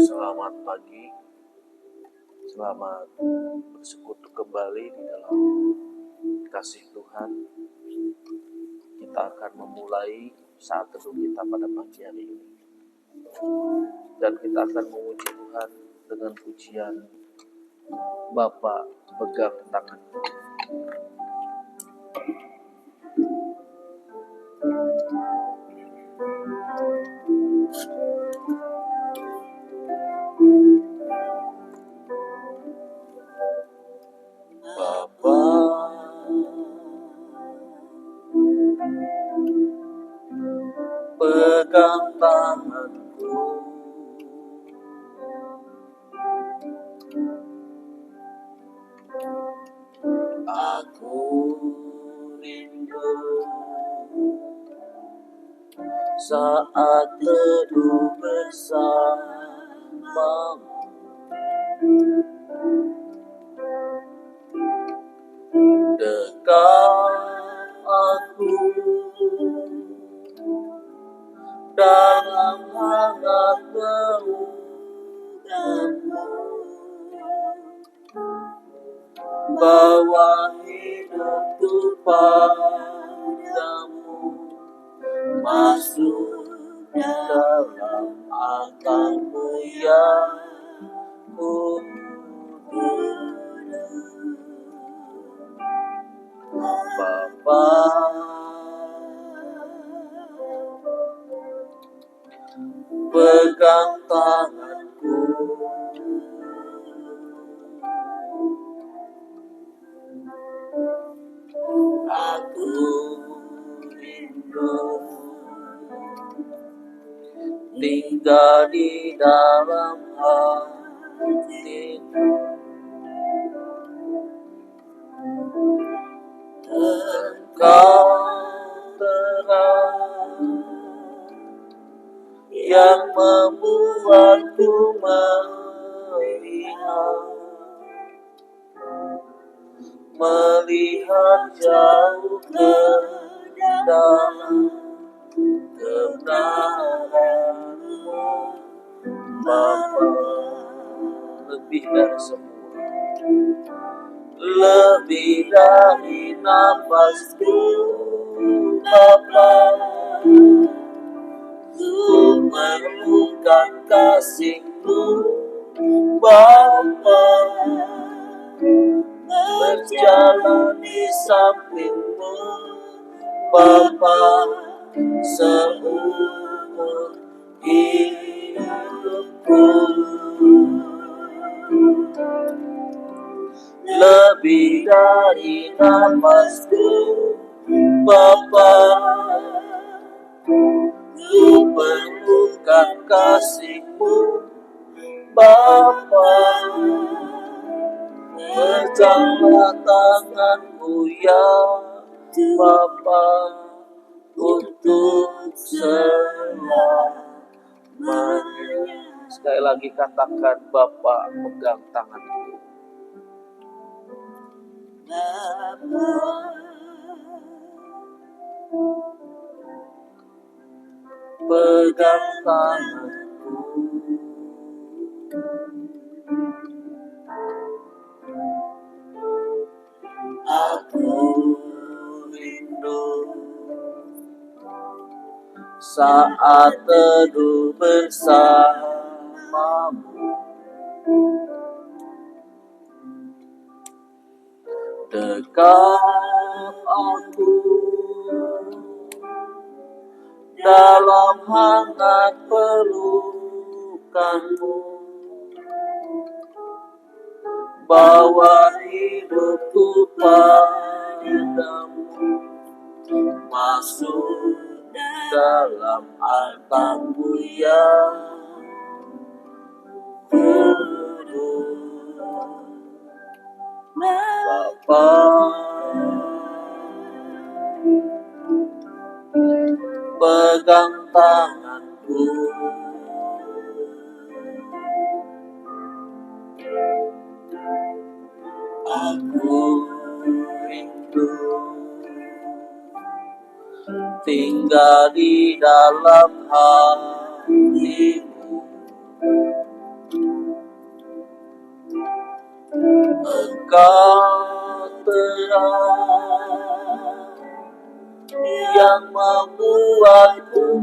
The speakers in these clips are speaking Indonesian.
Selamat pagi, selamat bersekutu kembali di dalam kasih Tuhan. Kita akan memulai saat teduh kita pada pagi hari ini. Dan kita akan memuji Tuhan dengan pujian Bapa pegang tanganku. Bapa pegang tanganku, aku rindu saat teduh bersamamu. Dekat aku dalam hangat pelukanmu, bawa hidupku padamu, masuk dalam angkatmu yang kudus. Bapa pegang tanganku, aku rindu tinggal di dalam hatimu. Engkau terang yang membuatku melihat jauh ke dalam kebenaran-Mu, Bapa, lebih dari semua, lebih dari nafasku, Bapa. Ku memerlukan kasih-Mu, Bapa, berjalan di samping-Mu, Bapa, seumur hidupku. Lebih dari nafasku, Bapa, ku perlukan kasih-Mu, Bapa. Peganglah tangan-Mu ya Bapa, untuk selamanya. Sekali lagi katakan, Bapa pegang tanganku. Pegang tanganku, aku rindu saat teduh bersamamu. Dekat aku dalam hangat pelukanmu, bawa hidupku padamu, masuk dalam angkatmu yang kudus. Bapa pegang tanganku, aku rindu tinggal di dalam hatimu. Engkau terang yang membuatku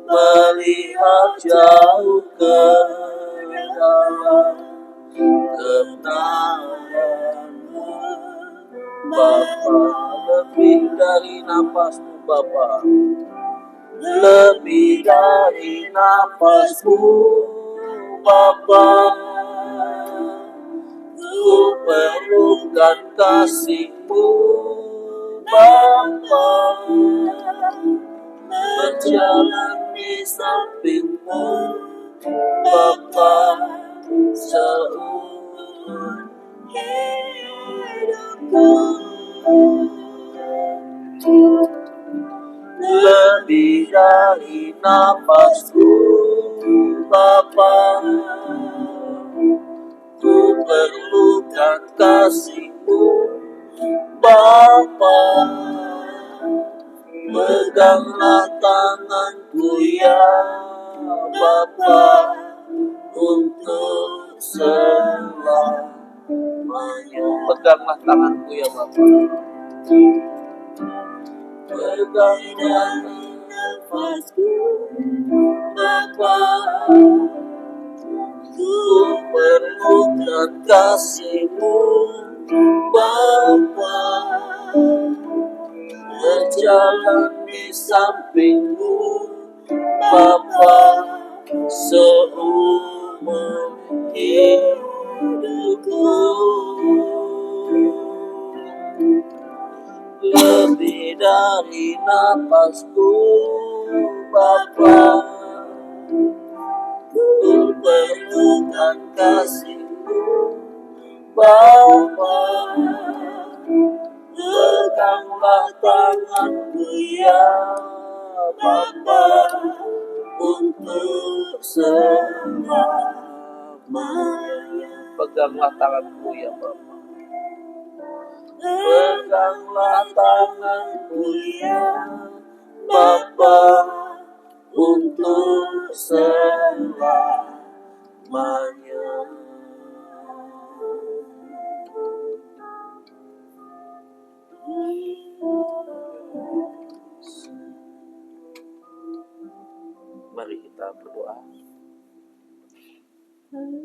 melihat jauh ke dalam kebenaran-Mu. Bapa, lebih dari napasmu Bapa, lebih dari napasmu Bapa, ku perlukan kasih-Mu Bapa, berjalan di samping-Mu Bapa, seumur hidupku. Lebih dari napasku Bapa, ku perlukan kasih-Mu Bapa, peganglah tanganku ya Bapa, untuk selamanya. Peganglah tanganku ya Bapa, peganglah nafasku Bapa, ku perlukan kasih-Mu Bapa, berjalan di samping-Mu Bapa, seumur hidupku. Lebih dari napasku Bapa, ku perlukan kasih-Mu Bapa, peganglah tanganku ya Bapa, untuk selamanya. Peganglah tanganku ya Bapa, peganglah tanganku ya Bapa, untuk selamanya. Mari kita berdoa.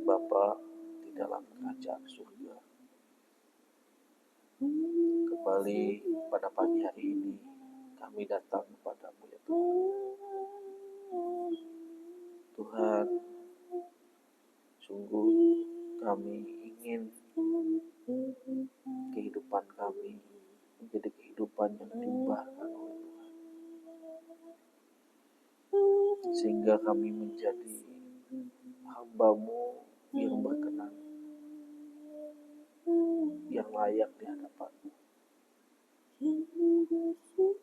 Bapa di dalam kerajaan surga, kembali pada pagi hari ini kami datang kepadamu ya Tuhan. Tuhan, sungguh kami ingin kehidupan kami menjadi kehidupan yang diubahkan oleh Tuhan, sehingga kami menjadi hamba-Mu yang berkenan, yang layak di hadapan-Mu.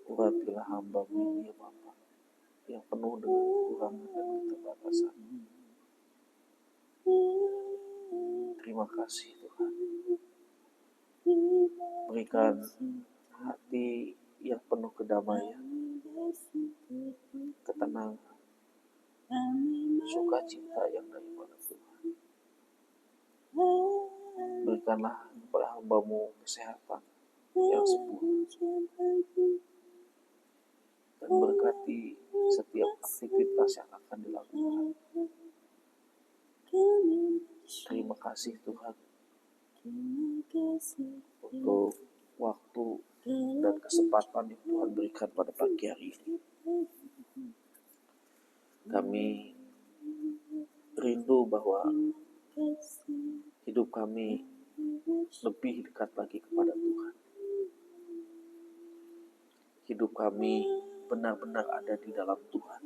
Uratilah hamba-Mu ini ya Bapa, yang penuh dengan kekurangan dan keterbatasan. Terima kasih Tuhan. Berikan hati yang penuh kedamaian, ketenangan, sukacita yang daripada Tuhan. Berikanlah kepada hamba-Mu kesehatan yang sempurna, dan berkati setiap aktivitas yang akan dilakukan. Terima kasih Tuhan untuk waktu dan kesempatan yang Tuhan berikan pada pagi hari ini. Kami rindu bahwa hidup kami lebih dekat lagi kepada Tuhan. Hidup kami benar-benar ada di dalam Tuhan,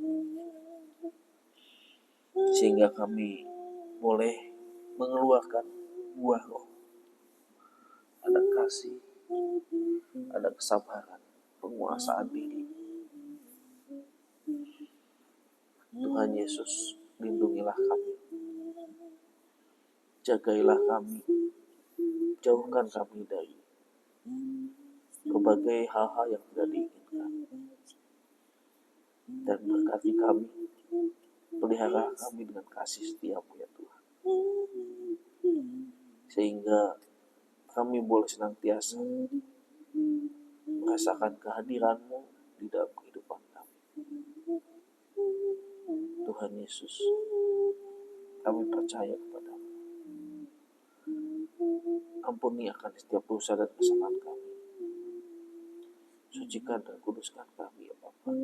sehingga kami boleh mengeluarkan buah roh. Ada kasih, ada kesabaran, penguasaan diri. Tuhan Yesus, lindungilah kami, jagailah kami, jauhkan kami dari berbagai hal-hal yang tidak diinginkan, dan berkati kami pelihara kami dengan kasih setia-Mu ya Tuhan, sehingga kami boleh senantiasa merasakan kehadiran-Mu di dalam kehidupan kami. Tuhan Yesus, kami percaya kepada-Mu. Ampuni akan setiap dosa dan kesalahan kami. Sucikan dan kuduskan kami ya Bapa.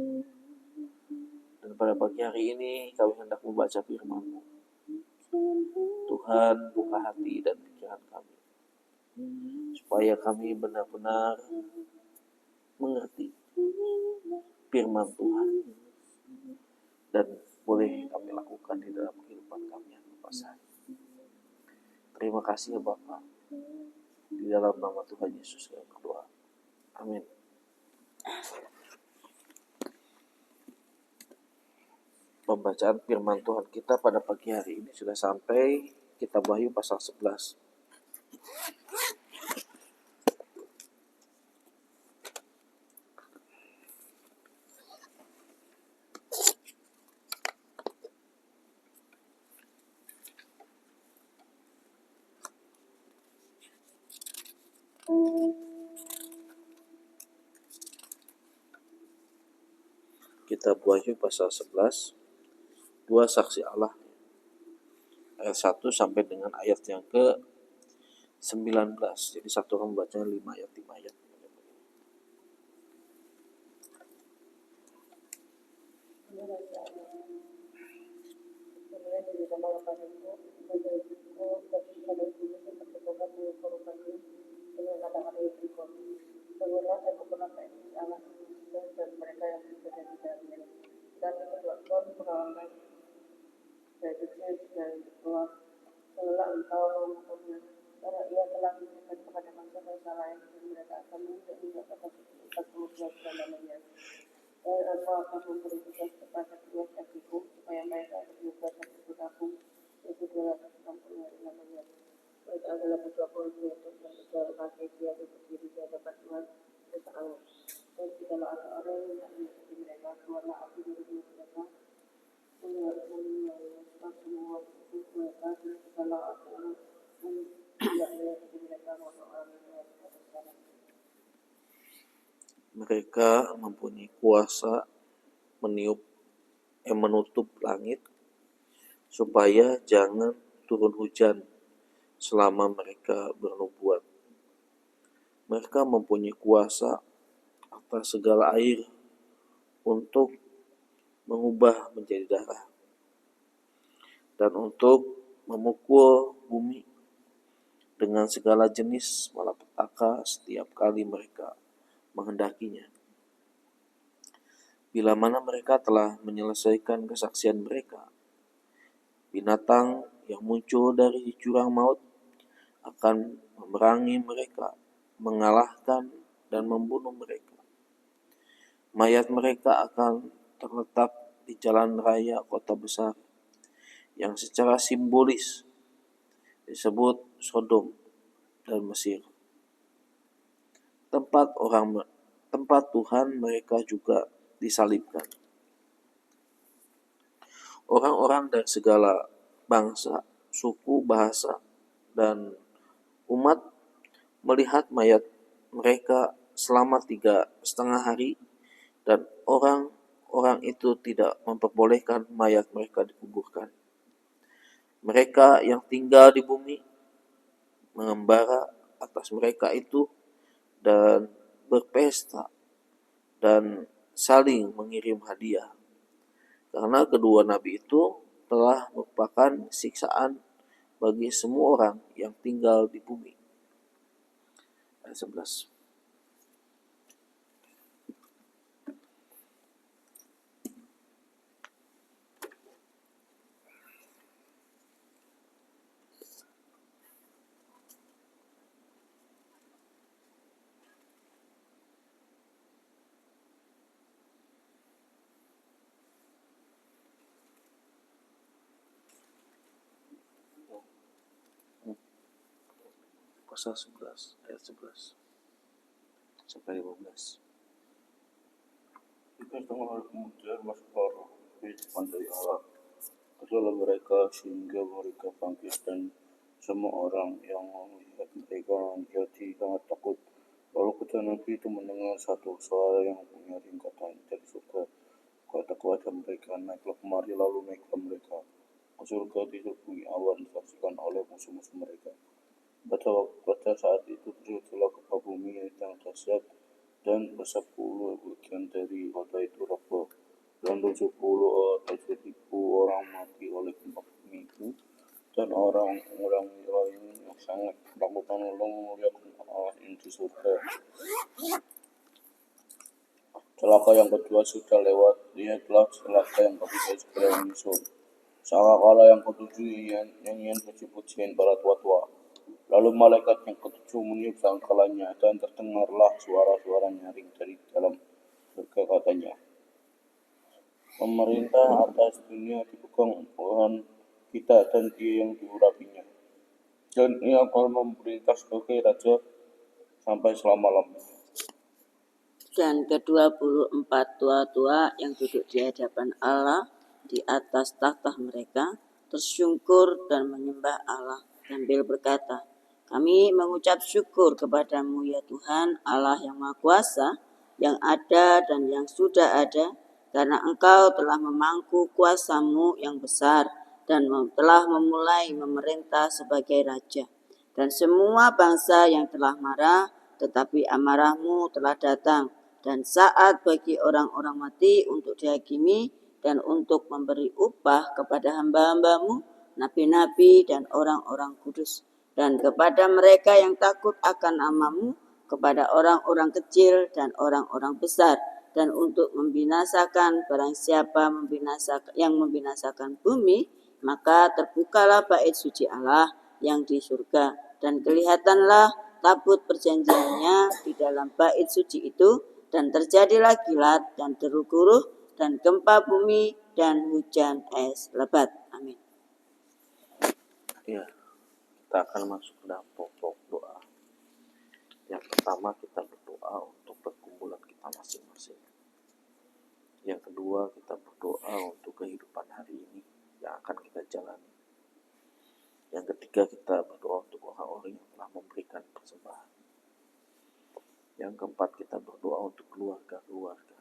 Dan pada pagi hari ini kami hendak membaca firman-Mu. Tuhan, buka hati dan pikiran kami, supaya kami benar-benar mengerti firman Tuhan dan boleh kami lakukan di dalam kehidupan kami yang berpasangan. Terima kasih ya Bapa. Di dalam nama Tuhan Yesus kami berdoa. Amin. Pembacaan firman Tuhan kita pada pagi hari ini sudah sampai Kitab Wahyu pasal 11. Kitab Wahyu pasal 11, dua saksi Allah, ayat 1 sampai dengan ayat yang ke-19. Jadi satu orang membacanya 5 ayat. Dan mereka yang bekerja di dalamnya. Dan kedua Tuhan pengalaman hidupnya dan keluar setelah engkau mengaturnya, karena ia telah memberikan kepada manusia lain dan mereka akan menjadi atas 42 bulan lamanya. Dan aku akan memberi tugas kepada kedua saksiku supaya mereka juga saksi bergabung, yaitu 260 hari lamanya. Mereka adalah kedua pemimpin dan kedua kaki dia berdiri di hadapan Tuhan serta Allah. Dan tidaklah ada orang yang tak mengikuti mereka, keluarlah api dari mulut mereka, menyebarkan semua itu mereka dan segala orang yang tidak mengikuti mereka maupun orang yang tidak sekarang. Mereka mempunyai kuasa menutup langit supaya jangan turun hujan selama mereka bernubuat. Mereka mempunyai kuasa atas segala air untuk mengubah menjadi darah dan untuk memukul bumi dengan segala jenis malapetaka setiap kali mereka menghendakinya. Bila mana mereka telah menyelesaikan kesaksian mereka, binatang yang muncul dari jurang maut akan memerangi mereka, mengalahkan dan membunuh mereka. Mayat mereka akan terletak di jalan raya kota besar yang secara simbolis disebut Sodom dan Mesir. Tempat Tuhan mereka juga disalibkan. Orang-orang dari segala bangsa, suku, bahasa, dan umat melihat mayat mereka selama 3,5 hari, dan orang-orang itu tidak memperbolehkan mayat mereka dikuburkan. Mereka yang tinggal di bumi mengembara atas mereka itu dan berpesta dan saling mengirim hadiah, karena kedua nabi itu telah merupakan siksaan bagi semua orang yang tinggal di bumi. Ayat 11. Pasal 11 ayat 11 sampai 15. Jika kemudian masuk ke kehidupan dari Allah, kepada mereka sehingga mereka bangkit dan semua orang yang melihat mereka menjadi sangat takut. Lalu ketika Nabi itu mendengar satu suara yang menyaring katanya dari surga, kata kepada mereka, naiklah kemari. Lalu naiklah mereka ke surga disertai awan disaksikan oleh musuh-musuh mereka. Pada saat itu terjadilah gempa bumi yang dahsyat dan 10 bagian dari kota itu roboh dan 70.000 orang mati oleh gempa bumi itu, dan orang-orang lain yang sangat ketakutan lalu memuliakan Allah di surga. Celaka yang kedua sudah lewat, lihatlah celaka yang ketiga segera menyusul. Sangkakala yang ketujuh nyanyian puji-pujian para tua-tua. Lalu malaikat yang ketujuh meniup sangkalanya dan terdengarlah suara-suara nyaring dari dalam surga, katanya, pemerintah atas dunia dipegang Tuhan kita dan Dia yang diurapinya, dan Ia akan memerintah sebagai raja sampai selama-lamanya. Dan ke-24 tua-tua yang duduk di hadapan Allah di atas takhta mereka tersungkur dan menyembah Allah sambil berkata, kami mengucap syukur kepadamu ya Tuhan Allah yang Maha Kuasa, yang ada dan yang sudah ada, karena Engkau telah memangku kuasamu yang besar dan telah memulai memerintah sebagai raja. Dan semua bangsa yang telah marah, tetapi amarahmu telah datang, dan saat bagi orang-orang mati untuk dihakimi dan untuk memberi upah kepada hamba-hambamu, nabi-nabi dan orang-orang kudus, dan kepada mereka yang takut akan namamu, kepada orang-orang kecil dan orang-orang besar, dan untuk membinasakan barang siapa yang membinasakan bumi. Maka terbukalah bait suci Allah yang di surga, dan kelihatanlah tabut perjanjiannya di dalam bait suci itu, dan terjadilah kilat dan deru guruh dan gempa bumi dan hujan es lebat. Amin. Ya, kita akan masuk ke dalam pokok doa. Yang pertama, kita berdoa untuk pergumulan kita masing-masing. Yang kedua, kita berdoa untuk kehidupan hari ini yang akan kita jalani. Yang ketiga, kita berdoa untuk orang-orang yang telah memberikan persembahan. Yang keempat, kita berdoa untuk keluarga-keluarga.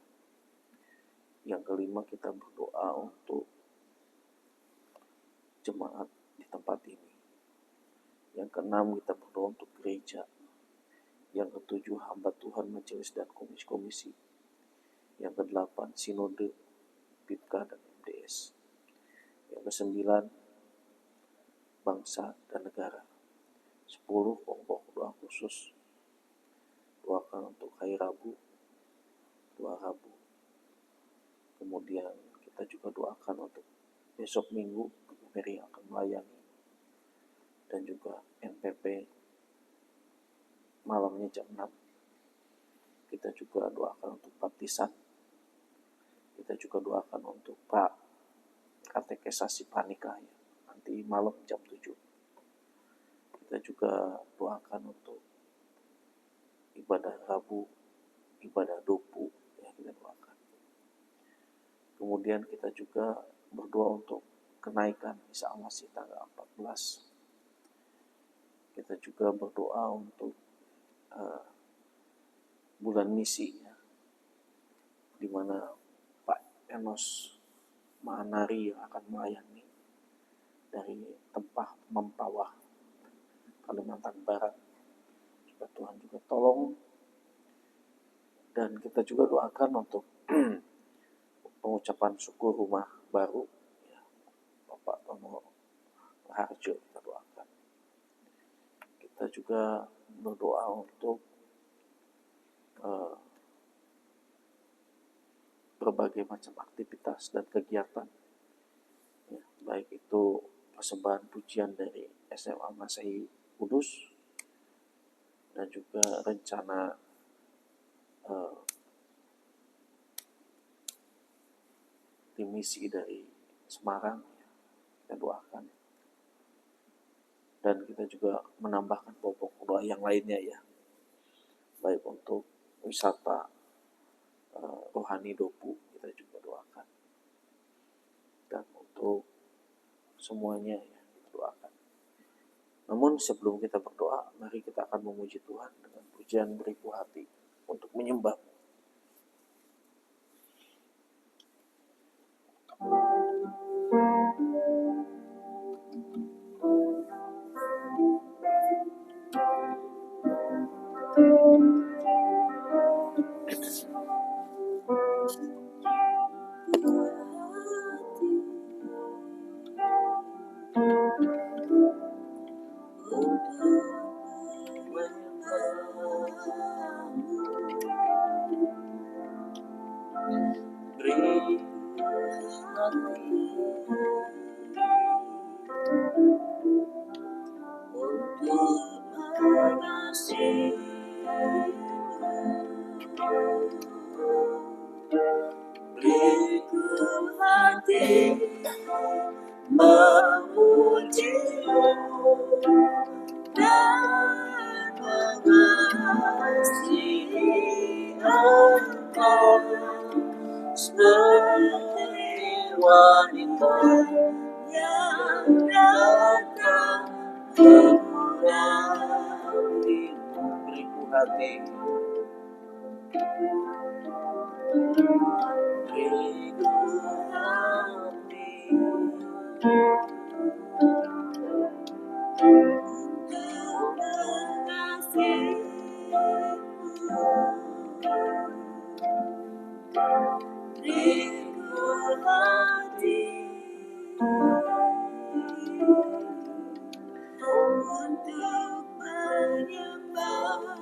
Yang kelima, kita berdoa untuk jemaat di tempat ini. Yang keenam, kita berdoa untuk gereja. Yang ketujuh, hamba Tuhan, majelis dan komisi-komisi. Yang kedelapan, sinode, PIPKA dan MDS. Yang kesembilan, bangsa dan negara. 10, pokok doa khusus. Doakan untuk hari Rabu, doa Rabu. Kemudian kita juga doakan untuk besok Minggu, Mary yang akan melayani. Dan juga NPP malamnya jam 6. Kita juga doakan untuk baptisan. Kita juga doakan untuk Pak katekesasi pranikah ya, nanti malam jam 7. Kita juga doakan untuk ibadah Rabu, ibadah Dopu ya, kita doakan. Kemudian kita juga berdoa untuk kenaikan Isa Al-Masih tanggal 14. Kita juga berdoa untuk bulan misi ya, di mana Pak Enos Mahanari yang akan melayani dari Tempah Mempawah, Kalimantan Barat. Supaya Tuhan juga tolong. Dan kita juga doakan untuk pengucapan syukur rumah baru ya, Bapak Tono Harjo, kita doakan. Kita juga berdoa untuk berbagai macam aktivitas dan kegiatan ya, baik itu persembahan pujian dari SMA Masehi Kudus dan juga rencana tim misi dari Semarang ya, kita doakan. Dan kita juga menambahkan pokok doa yang lainnya ya, baik untuk wisata rohani Dopu kita juga doakan, dan untuk semuanya ya doakan. Namun sebelum kita berdoa, mari kita akan memuji Tuhan dengan pujian beriku hati untuk menyembah. Beriku hati memujimu dan mengasihi Engkau seperti wanita yang datang bergurau. Beriku hati, Beriku hati untuk mengasihimu. Beriku hati untuk menyembahmu.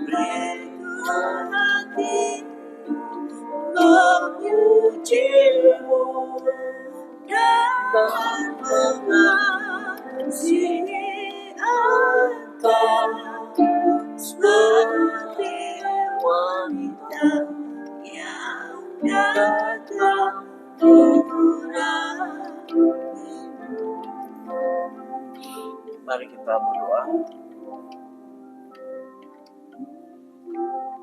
Beriku hati memujimu dan mengasihi Engkau seperti wanita yang datang bergurau. mari kita berdoa.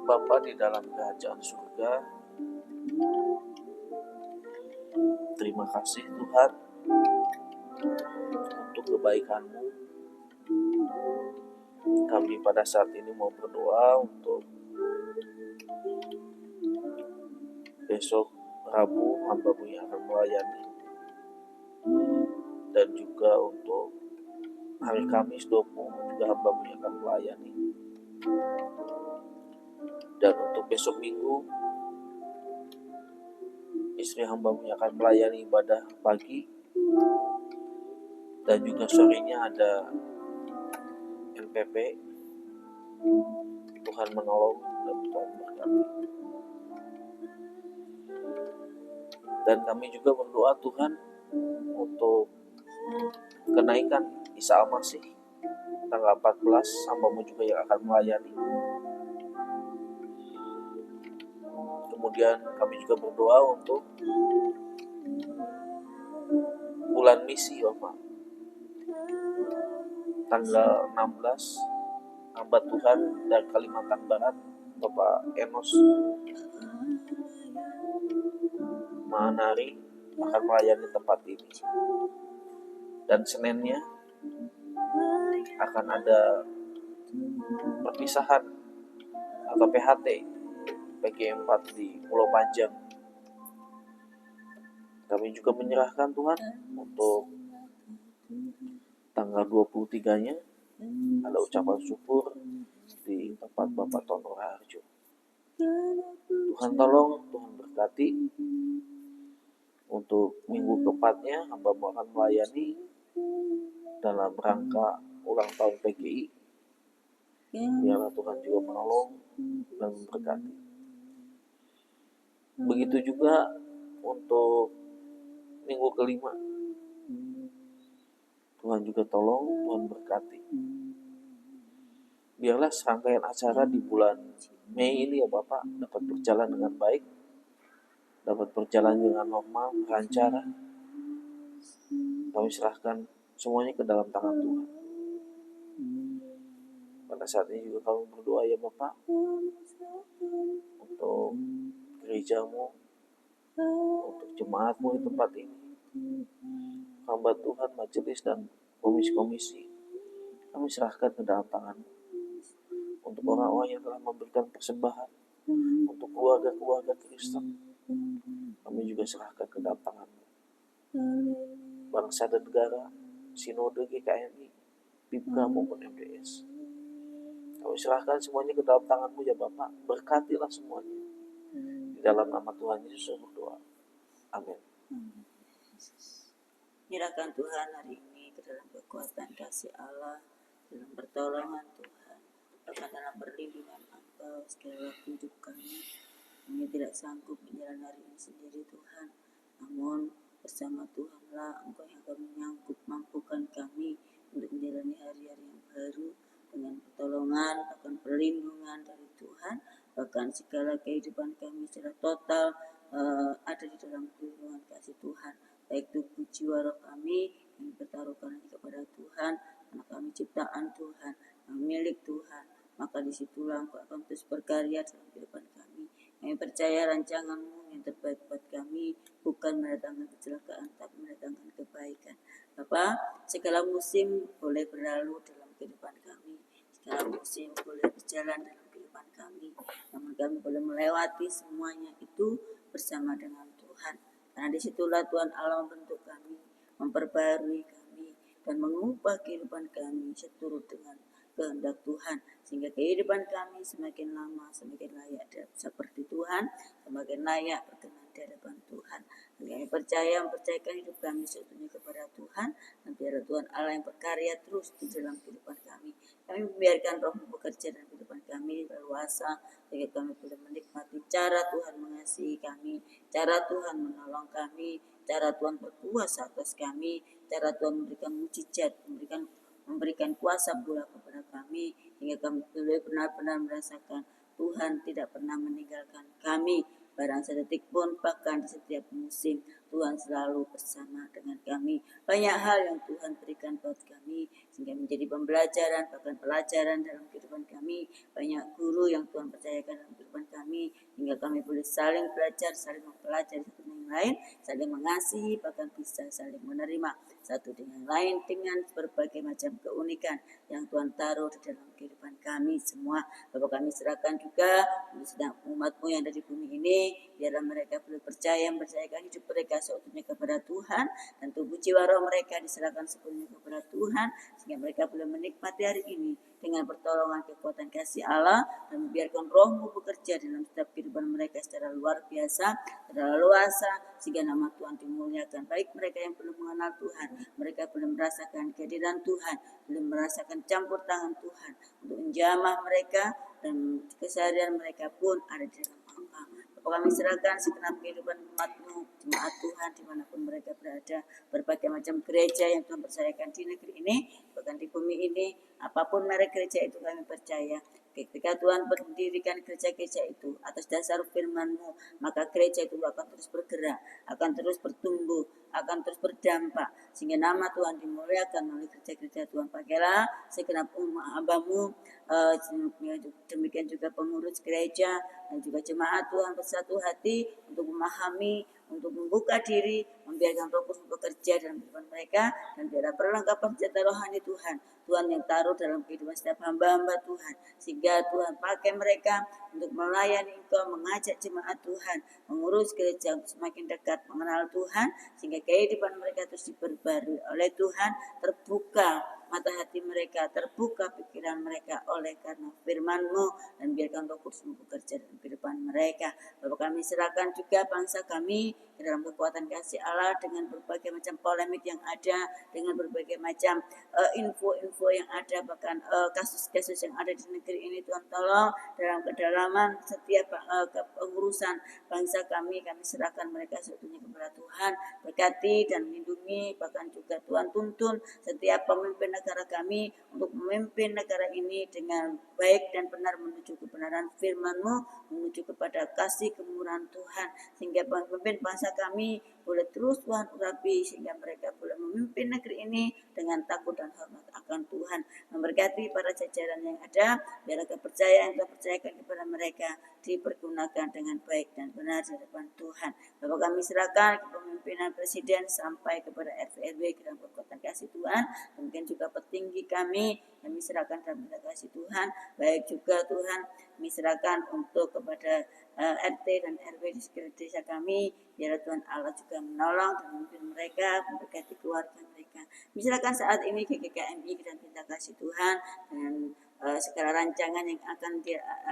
Bapa di dalam kerajaan surga, terima kasih Tuhan untuk kebaikan-Mu. Kami pada saat ini mau berdoa untuk besok Rabu hamba-Mu yang akan melayani, dan juga untuk hari Kamis 20 juga hamba-Mu yang akan melayani, dan untuk besok Minggu istri hamba-Mu yang akan melayani ibadah pagi, dan juga sorenya ada LPP. Tuhan menolong dan Tuhan berkati. Dan kami juga berdoa Tuhan untuk kenaikan Isa Al-Masih tanggal 14, hamba-Mu juga yang akan melayani. Kemudian kami juga berdoa untuk bulan misi Bapak, tanggal 16, hamba Tuhan dari Kalimantan Barat Bapak Enos Manari akan melayani tempat ini. Dan Seninnya akan ada perpisahan atau PHT PG4 di Pulau Panjang. Kami juga menyerahkan Tuhan untuk tanggal 23-nya ada ucapan syukur di tempat Bapak Tono Raharjo. Tuhan tolong, Tuhan berkati. Untuk minggu keempatnya hamba-Mu akan melayani dalam rangka ulang tahun PGI. Biarlah Tuhan juga menolong dan memberkati. Begitu juga untuk minggu kelima, Tuhan juga tolong, Tuhan berkati. Biarlah serangkaian acara di bulan Mei ini ya Bapak dapat berjalan dengan baik, dapat berjalan dengan normal, lancar. Kami serahkan semuanya ke dalam tangan Tuhan. Pada saat ini juga kami berdoa ya Bapak untuk gereja-Mu, untuk jemaatmu di tempat ini, hamba Tuhan, majelis dan komisi-komisi, kami serahkan ke dalam tangan-Mu. Untuk orang-orang yang telah memberikan persembahan, untuk keluarga-keluarga Kristen, kami juga serahkan ke dalam tangan-Mu. Bangsa dan negara, Sinode GKMI, PIPKA maupun MDS, kami serahkan semuanya ke dalam tangan-Mu ya Bapak. Berkatilah semuanya. Di dalam nama Tuhan Yesus berdoa. Amin. Nyerahkan Tuhan hari ini ke dalam kekuatan kasih Allah, dalam pertolongan Tuhan, bahkan dalam perlindungan Engkau segala hidup kami. Kami tidak sanggup menjalani hari ini sendiri Tuhan, namun bersama Tuhanlah Engkau yang akan menyangkut mampukan kami untuk menjalani hari-hari yang baru dengan pertolongan, bahkan perlindungan dari Tuhan, bahkan segala kehidupan kami secara total ada di dalam perlindungan kasih Tuhan, baik tubuh jiwa roh kami bertaruhkan kepada Tuhan, karena kami ciptaan Tuhan, milik Tuhan, maka disitulah Engkau akan terus berkarya dalam kehidupan kami. Kami percaya rancangan-Mu yang terbaik buat kami bukan mendatangkan kecelakaan, tapi mendatangkan kebaikan. Bapak, segala musim boleh berlalu dalam kehidupan kami, segala musim boleh berjalan dalam kehidupan kami, namun kami boleh melewati semuanya itu bersama dengan Tuhan. Karena disitulah Tuhan Allah membentuk kami, memperbarui kami, dan mengubah kehidupan kami seturut dengan kehendak Tuhan, sehingga kehidupan kami semakin lama semakin layak seperti Tuhan, semakin layak berkenan di hadapan Tuhan. Dan kami mempercayakan hidup kami seutuhnya kepada Tuhan, dan biar Tuhan Allah yang berkarya terus di dalam kehidupan kami. Kami membiarkan Roh-Mu bekerja dalam kehidupan kami berluasa, sehingga kami boleh menikmati cara Tuhan mengasihi kami, cara Tuhan menolong kami, cara Tuhan berkuasa atas kami, cara Tuhan memberikan mujizat, memberikan kuasa pula kepada kami, hingga kami boleh benar-benar merasakan Tuhan tidak pernah meninggalkan kami barang sedetik pun, bahkan di setiap musim Tuhan selalu bersama dengan kami. Banyak hal yang Tuhan berikan buat kami sehingga menjadi pembelajaran, bahkan pelajaran dalam kehidupan kami. Banyak guru yang Tuhan percayakan dalam kehidupan kami hingga kami boleh saling belajar, saling mempelajari satu dengan lain, saling mengasihi, bahkan bisa saling menerima satu dengan lain dengan berbagai macam keunikan yang Tuhan taruh di dalam kehidupan kami semua. Bapak, kami serahkan juga sedang umat-Mu yang ada di bumi ini, biarlah mereka boleh mempercayakan hidup mereka seutuhnya kepada Tuhan, dan tubuh jiwa roh mereka diserahkan sepenuhnya kepada Tuhan, sehingga mereka boleh menikmati hari ini dengan pertolongan kekuatan kasih Allah, dan membiarkan Roh-Mu bekerja dalam setiap kehidupan mereka secara luar biasa, secara luasa, sehingga nama Tuhan dimuliakan. Baik mereka yang belum mengenal Tuhan, mereka belum merasakan kehadiran Tuhan, belum merasakan campur tangan Tuhan untuk menjamah mereka, dan keseharian mereka pun ada di dalam Engkau. Kami serahkan segenap kehidupan umat-Mu, jemaat Tuhan dimanapun mereka berada, berbagai macam gereja yang Tuhan percayakan di negeri ini, bahkan di bumi ini, apapun merek gereja itu kami percaya. Ketika Tuhan mendirikan gereja-gereja itu atas dasar firman-Mu, maka gereja itu akan terus bergerak, akan terus bertumbuh, akan terus berdampak, sehingga nama Tuhan dimuliakan melalui gereja-gereja Tuhan. Pakailah segenap hamba-Mu, demikian juga pengurus gereja dan juga jemaat Tuhan bersatu hati untuk memahami, untuk membuka diri, membiarkan Roh Kudus bekerja dalam kehidupan mereka, dan biarlah perlengkapan senjata rohani Tuhan yang taruh dalam kehidupan setiap hamba-hamba Tuhan, sehingga Tuhan pakai mereka untuk melayani Engkau, mengajak jemaat Tuhan, mengurus gereja untuk semakin dekat mengenal Tuhan, sehingga kehidupan mereka terus diperbarui oleh Tuhan, terbuka mata hati mereka, terbuka pikiran mereka oleh karena firman-Mu, dan biarkan Roh Kudus bekerja dalam kehidupan mereka. Bapak, kami serahkan juga bangsa kami ke dalam kekuatan kasih Allah dengan berbagai macam polemik yang ada, dengan berbagai macam info-info yang ada, bahkan kasus-kasus yang ada di negeri ini. Tuhan tolong dalam kedalaman setiap pengurusan bangsa kami serahkan mereka seutuhnya kepada Tuhan. Berkati dan lindungi, bahkan juga Tuhan tuntun setiap pemimpin negara kami untuk memimpin negara ini dengan baik dan benar menuju kebenaran firman-Mu, menuju kepada kasih kemurahan Tuhan, sehingga pemimpin bangsa kami boleh terus Tuhan urapi, sehingga mereka boleh memimpin negeri ini dengan takut dan hormat akan Tuhan. Memberkati para jajaran yang ada, biarlah kepercayaan yang Tuhan percayakan kepada mereka dipergunakan dengan baik dan benar di depan Tuhan. Bapak kami serahkan kepemimpinan Presiden sampai kepada RW dalam kekuatan kasih Tuhan, mungkin juga petinggi kami serahkan dalam kasih Tuhan, baik juga Tuhan kami serahkan untuk kepada RT dan RW di sekitar desa kami, biar Tuhan Allah juga menolong dan memimpin mereka, memberkati keluarga mereka. Misalkan saat ini GKKMI dan Cinta Kasih Tuhan dengan segala rancangan yang akan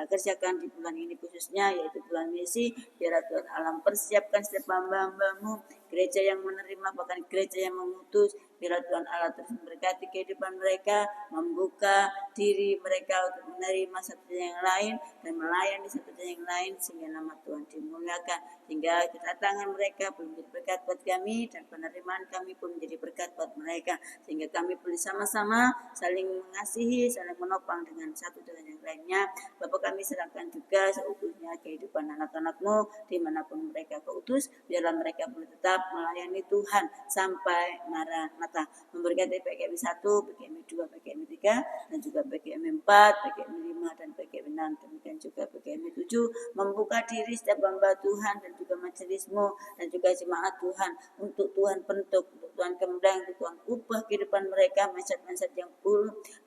kerjakan di bulan ini khususnya, yaitu bulan misi, biar Tuhan Allah persiapkan setiap hamba-hambamu, gereja yang menerima bahkan gereja yang mengutus, biar Tuhan Allah terus memberkati kehidupan mereka, membuka diri mereka untuk menerima satu yang lain dan melayani satu yang lain, sehingga nama Tuhan dimuliakan, sehingga kedatangan mereka pun menjadi berkat buat kami dan penerimaan kami pun menjadi berkat buat mereka, sehingga kami boleh sama-sama saling mengasihi, saling menopang dengan satu dengan yang lainnya. Bapak kami serahkan juga seutuhnya kehidupan anak-anakmu dimanapun mereka keutus, biarlah mereka boleh tetap melayani Tuhan sampai Maranatha, memberkati PKMI 1, PKMI 2, PKMI 3, dan juga PKMI 4, PKMI 5, dan PKMI 6, demikian juga PKMI 7, membuka diri setiap hamba Tuhan dan juga majelismu dan juga jemaat Tuhan untuk Tuhan bentuk, untuk Tuhan kembang, untuk Tuhan ubah kehidupan mereka, mindset-mindset yang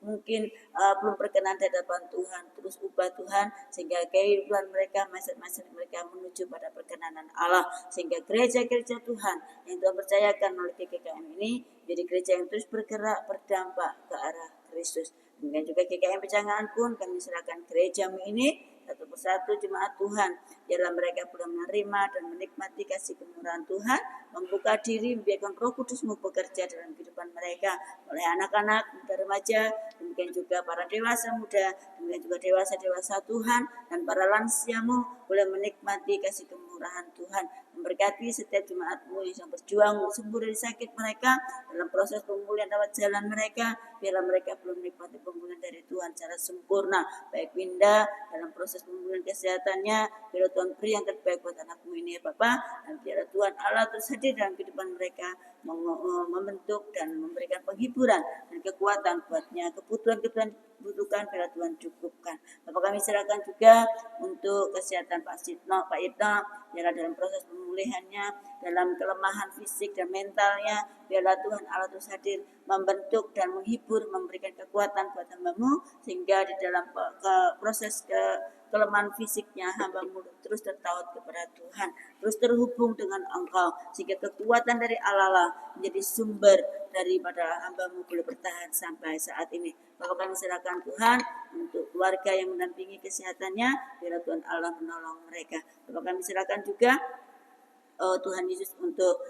mungkin belum berkenan di hadapan Tuhan, terus ubah Tuhan, sehingga kehidupan mereka, mindset-mindset mereka menuju pada perkenanan Allah, sehingga gereja-gereja Tuhan yang Tuhan percayakan oleh GKKM ini jadi gereja yang terus bergerak berdampak ke arah Kristus. Demikian juga GKM Pejangan pun kami serahkan gerejamu ini satu persatu jemaat Tuhan, biarlah mereka boleh menerima dan menikmati kasih kemurahan Tuhan, membuka diri, membiarkan Roh Kudusmu bekerja dalam kehidupan mereka, oleh anak-anak, muda remaja, demikian juga para dewasa muda, demikian juga dewasa-dewasa Tuhan, dan para lansiamu boleh menikmati kasih kemurahan Tuhan, memberkati setiap jemaatmu yang berjuang sembuh dari sakit mereka, dalam proses pemulihan lewat jalan mereka, biarlah mereka belum menikmati pemulihan dari Tuhan secara sempurna, baik pindah dalam proses pemulihan kesehatannya, biarlah Tuhan beri yang terbaik buat anakmu ini ya Bapak, dan biarlah Tuhan Allah terus hadir dalam kehidupan mereka, membentuk dan memberikan penghiburan dan kekuatan buatnya, kebutuhan biarlah Tuhan cukupkan. Bapak kami serahkan juga untuk kesehatan Pak Itno, biarlah dalam proses pemulihannya, dalam kelemahan fisik dan mentalnya, biarlah Tuhan Allah terus hadir, membentuk dan menghibur, memberikan kekuatan buat hambamu, sehingga di dalam proses kelemahan fisiknya hambamu terus tertaut kepada Tuhan, terus terhubung dengan Engkau, sehingga kekuatan dari Allah menjadi sumber daripada hambamu boleh bertahan sampai saat ini. Bapak kami serahkan Tuhan untuk keluarga yang mendampingi kesehatannya, biarlah Tuhan Allah menolong mereka. Bapak kami serahkan juga Tuhan Yesus untuk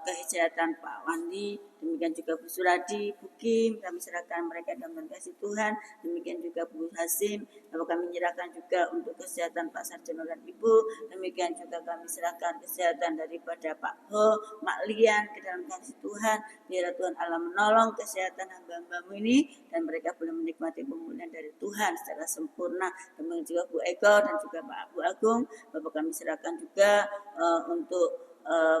kesehatan Pak Wandi, demikian juga Bu Suradi, Bu Kim, kami serahkan mereka dalam kasih Tuhan, demikian juga Bu Hasim, lalu kami menyerahkan juga untuk kesehatan Pak Sarjono dan Ibu, demikian juga kami serahkan kesehatan daripada Pak Ho, Mak Lian ke dalam kasih Tuhan, biar Tuhan Allah menolong kesehatan hamba-hambamu ini, dan mereka boleh menikmati pemulihan dari Tuhan secara sempurna, demikian juga Bu Eko dan juga Pak Bu Agung, Bapak kami serahkan juga untuk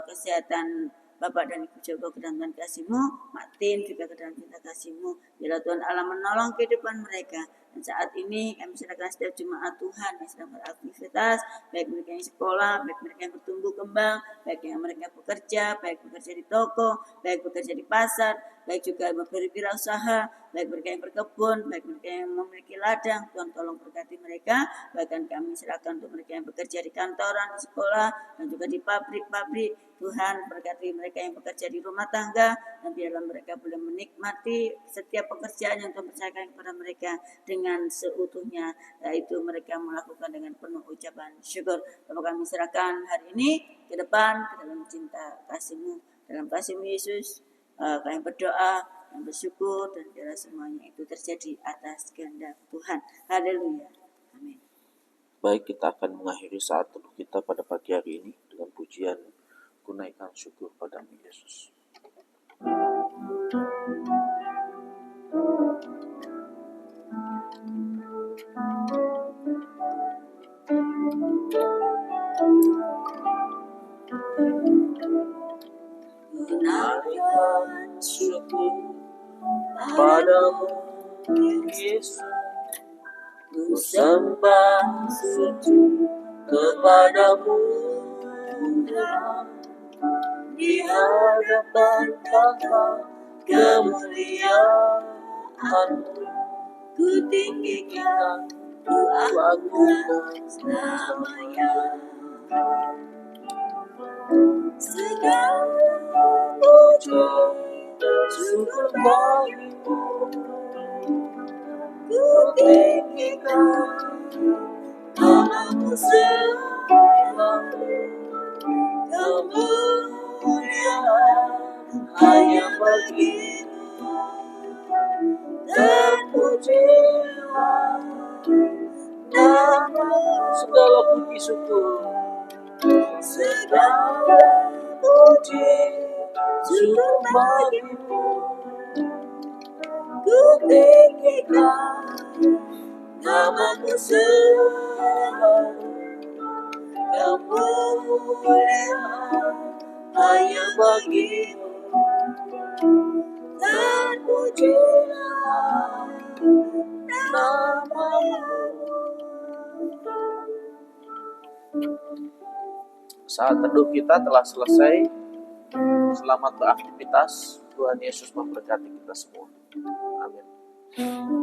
kesehatan Bapak dan Ibu Joko ke dalam kasih-Mu, Martin juga ke dalam cinta kasih-Mu, biarlah Tuhan Allah menolong kehidupan mereka. Dan saat ini kami serahkan setiap jemaat Tuhan yang sedang beraktivitas, baik mereka yang sekolah, baik mereka yang bertumbuh kembang, baik yang mereka bekerja, baik bekerja di toko, baik bekerja di pasar, baik juga berwirausaha, baik mereka yang berkebun, baik mereka yang memiliki ladang. Tuhan tolong berkati mereka, bahkan kami serahkan untuk mereka yang bekerja di kantoran, di sekolah, dan juga di pabrik-pabrik. Tuhan berkati mereka yang bekerja di rumah tangga, dan biarlah mereka boleh menikmati setiap pekerjaan yang Tuhan percayakan kepada mereka dengan seutuhnya, yaitu mereka melakukan dengan penuh ucapan syukur. Bapak kami serahkan hari ini ke depan ke dalam cinta kasih-Mu, dalam kasih-Mu Yesus. Kami berdoa dan bersyukur, dan biarlah semuanya itu terjadi atas kehendak Tuhan. Haleluya. Amin. Baik, kita akan mengakhiri saat teduh kita pada pagi hari ini dengan pujian Kunaikan Syukur Padamu Yesus. Kunaikan syukur Padamu Yesus, ku sembah sujud kepadamu di hadapan tahta kemuliaan-Mu. Ku tinggikan, ku agungkan namanya. Segala puji syukur bagimu. Ku tinggikan namamu selalu. Kemuliaan hanya bagimu. Terpujilah namamu. Segala puji syukur, Segala puji syukur bagimu. Ku tinggikan namamu selalu. Kemuliaan hanya bagimu. Terpujilah namamu. saat teduh kita telah selesai. Selamat beraktivitas. Tuhan Yesus memberkati kita semua. Amin.